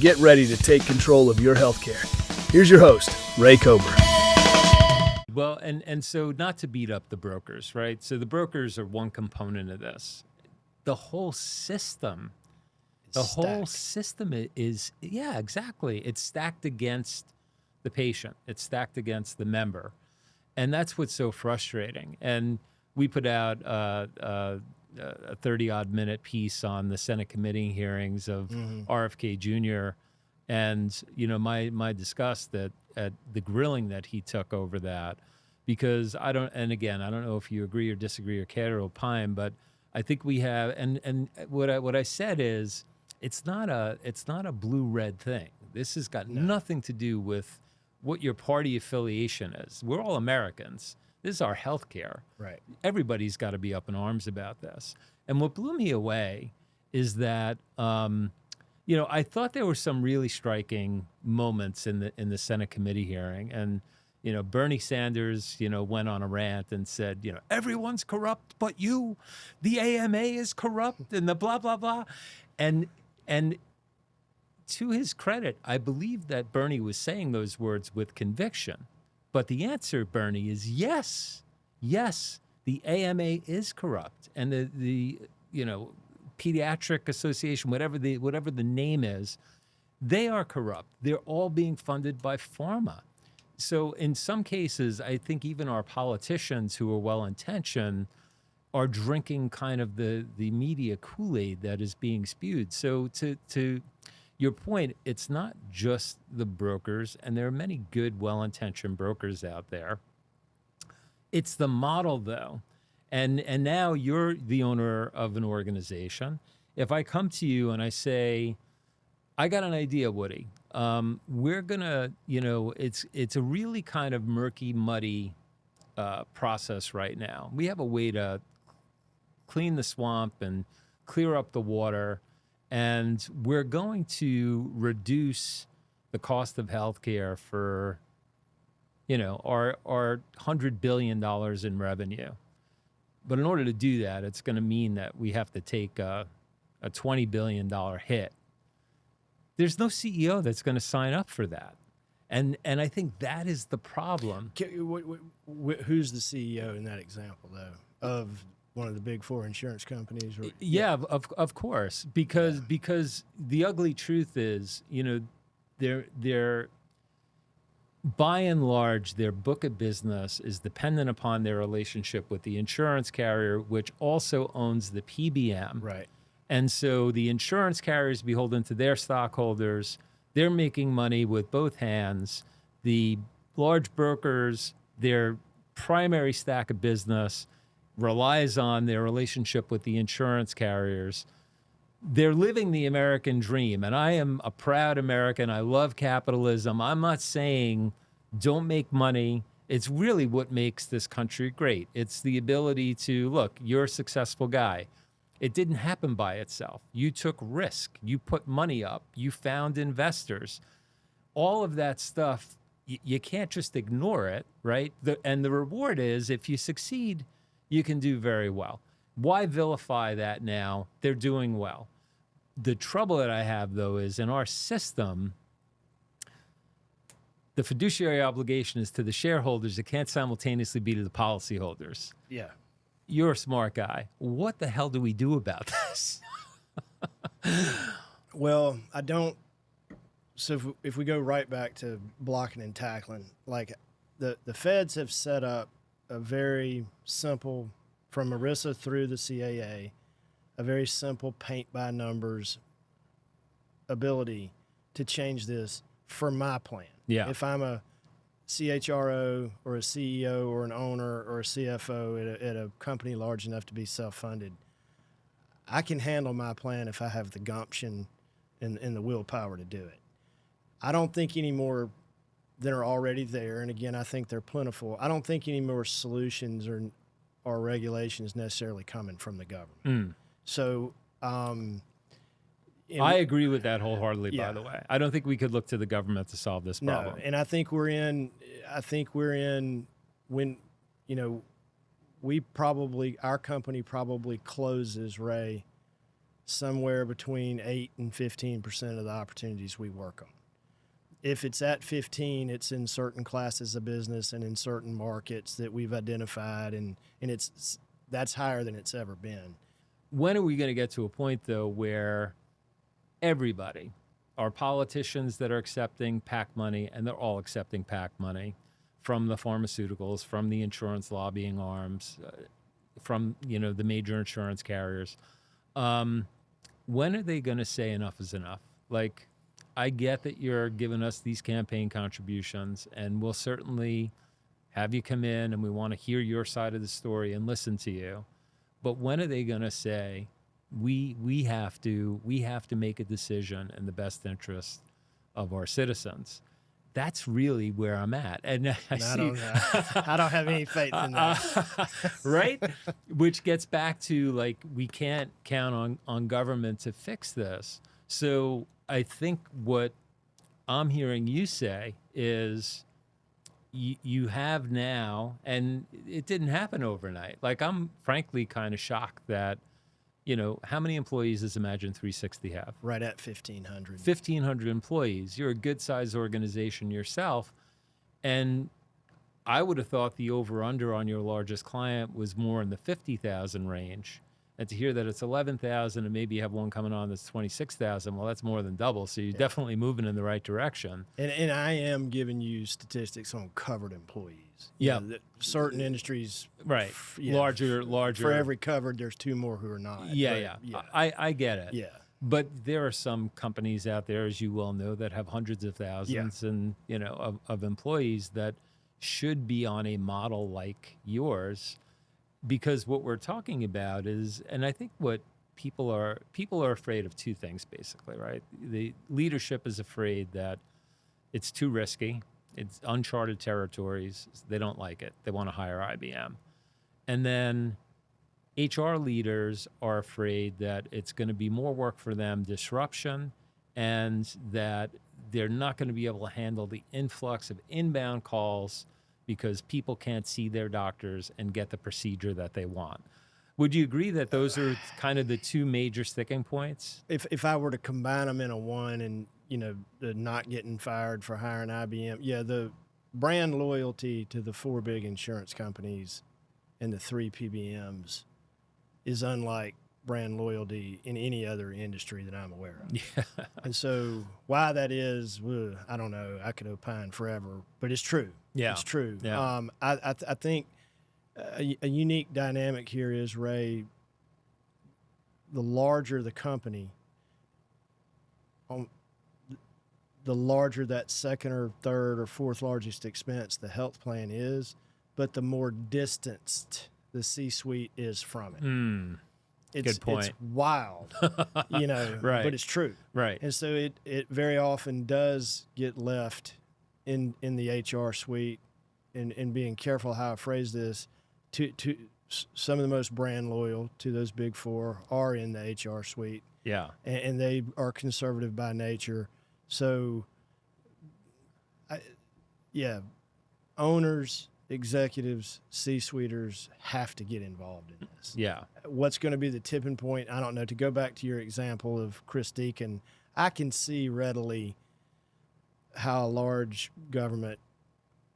get ready to take control of your healthcare. Here's your host, Ray Cober. Well, and so not to beat up the brokers, right? So the brokers are one component of this. The whole system, is, yeah, exactly. It's stacked against the patient. It's stacked against the member. And that's what's so frustrating. And we put out a 30-odd minute piece on the Senate committee hearings of RFK Jr. And, you know, my disgust at the grilling that he took over that, because I don't know if you agree or disagree or care to opine, but I think we have, and what I said is, it's not a blue-red thing. This has got nothing to do with what your party affiliation is. We're all Americans. This is our health care. Right. Everybody's got to be up in arms about this. And what blew me away is that, you know, I thought there were some really striking moments in the Senate committee hearing. And, you know, Bernie Sanders, you know, went on a rant and said, you know, everyone's corrupt but you. The AMA is corrupt and the blah, blah, blah. And to his credit, I believe that Bernie was saying those words with conviction. But the answer, Bernie, is yes. Yes, the AMA is corrupt. And the you know, Pediatric Association, whatever the name is, they are corrupt. They're all being funded by Pharma. So in some cases, I think even our politicians who are well-intentioned are drinking kind of the media Kool-Aid that is being spewed. So to your point, it's not just the brokers, and there are many good, well-intentioned brokers out there. It's the model, though. And now you're the owner of an organization. If I come to you and I say, I got an idea, Woody. We're gonna, you know, it's a really kind of murky, muddy process right now. We have a way to clean the swamp and clear up the water, and we're going to reduce the cost of healthcare for, you know, our $100 billion in revenue. But in order to do that, it's going to mean that we have to take a $20 billion hit. There's no CEO that's going to sign up for that. And I think that is the problem. Who's the CEO in that example, though, of one of the big four insurance companies? Or, yeah, of course, because the ugly truth is, you know, they're by and large, their book of business is dependent upon their relationship with the insurance carrier, which also owns the PBM. Right. And so the insurance carrier is beholden to their stockholders. They're making money with both hands. The large brokers, their primary stack of business relies on their relationship with the insurance carriers. They're living the American dream. And I am a proud American. I love capitalism. I'm not saying don't make money. It's really what makes this country great. It's the ability to, look, you're a successful guy. It didn't happen by itself. You took risk. You put money up. You found investors. All of that stuff, you can't just ignore it, right? And the reward is, if you succeed, you can do very well. Why vilify that now? They're doing well. The trouble that I have, though, is in our system, the fiduciary obligation is to the shareholders. It can't simultaneously be to the policyholders. Yeah. You're a smart guy. What the hell do we do about this? Well, I don't. So if we go right back to blocking and tackling, like the feds have set up a very simple, from ERISA through the CAA, a very simple paint by numbers ability to change this for my plan. Yeah. If I'm a CHRO or a CEO or an owner or a CFO at a company large enough to be self-funded, I can handle my plan if I have the gumption and the willpower to do it. I don't think any more than are already there, and again, I think they're plentiful. I don't think any more solutions or regulations necessarily coming from the government. So, I agree with that wholeheartly, yeah. by the way. I don't think we could look to the government to solve this problem. No, and I think we're in when, you know, our company probably closes, Ray, somewhere between 8 and 15% of the opportunities we work on. If it's at 15, it's in certain classes of business and in certain markets that we've identified, and that's higher than it's ever been. When are we going to get to a point, though, where everybody, our politicians that are accepting PAC money, and they're all accepting PAC money from the pharmaceuticals, from the insurance lobbying arms, from the major insurance carriers, when are they going to say enough is enough? Like, I get that you're giving us these campaign contributions, and we'll certainly have you come in, and we want to hear your side of the story and listen to you. But when are they going to say, we have to make a decision in the best interest of our citizens? That's really where I'm at. And I don't have any faith in that. Right? Which gets back to, like, we can't count on government to fix this. So I think what I'm hearing you say is you have now, and it didn't happen overnight. Like, I'm frankly kind of shocked that, how many employees does Imagine 360 have? Right at 1,500. 1,500 employees. You're a good-sized organization yourself. And I would have thought the over-under on your largest client was more in the 50,000 range. And to hear that it's 11,000 and maybe you have one coming on that's 26,000, well, that's more than double. So you're definitely moving in the right direction. And I am giving you statistics on covered employees. Yeah. Certain industries. Right. Larger. For every covered, there's 2 more who are not. Yeah. I get it. Yeah. But there are some companies out there, as you well know, that have hundreds of thousands and of employees that should be on a model like yours. Because what we're talking about is, and I think what people are afraid of 2 things, basically, right? The leadership is afraid that it's too risky. It's uncharted territories. They don't like it. They want to hire IBM. And then HR leaders are afraid that it's going to be more work for them, disruption, and that they're not going to be able to handle the influx of inbound calls because people can't see their doctors and get the procedure that they want. Would you agree that those are kind of the 2 major sticking points? If I were to combine them into one, and the not getting fired for hiring IBM, the brand loyalty to the 4 big insurance companies and the 3 PBMs is unlike brand loyalty in any other industry that I'm aware of. Yeah. And so why that is, I don't know. I could opine forever, but it's true. Yeah. It's true. Yeah. I think a unique dynamic here is, Ray, the larger the company, the larger that second or third or fourth largest expense the health plan is, but the more distanced the C-suite is from it. Good point. It's wild, Right. But it's true. Right. And so it very often does get left in the HR suite, and being careful how I phrase this, to some of the most brand loyal to those big 4 are in the HR suite. Yeah. And they are conservative by nature. So, owners, executives, C-suiters have to get involved in this. Yeah. What's going to be the tipping point? I don't know. To go back to your example of Chris Deacon, I can see readily how a large government,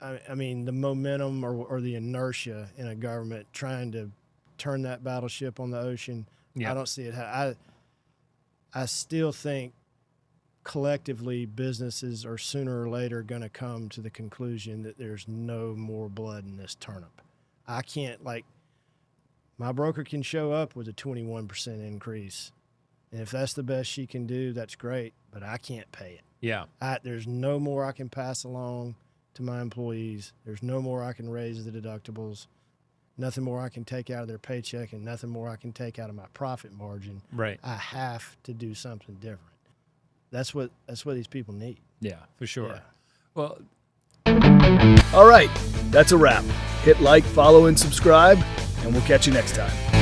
I mean, the momentum or the inertia in a government trying to turn that battleship on the ocean, I don't see it. I still think collectively businesses are sooner or later going to come to the conclusion that there's no more blood in this turnip. I can't, my broker can show up with a 21% increase, and if that's the best she can do, that's great, but I can't pay it. Yeah. There's no more I can pass along to my employees. There's no more I can raise the deductibles. Nothing more I can take out of their paycheck, and nothing more I can take out of my profit margin. Right. I have to do something different. That's what these people need. Yeah, for sure. Yeah. Well, All right, that's a wrap. Hit like, follow, and subscribe, and we'll catch you next time.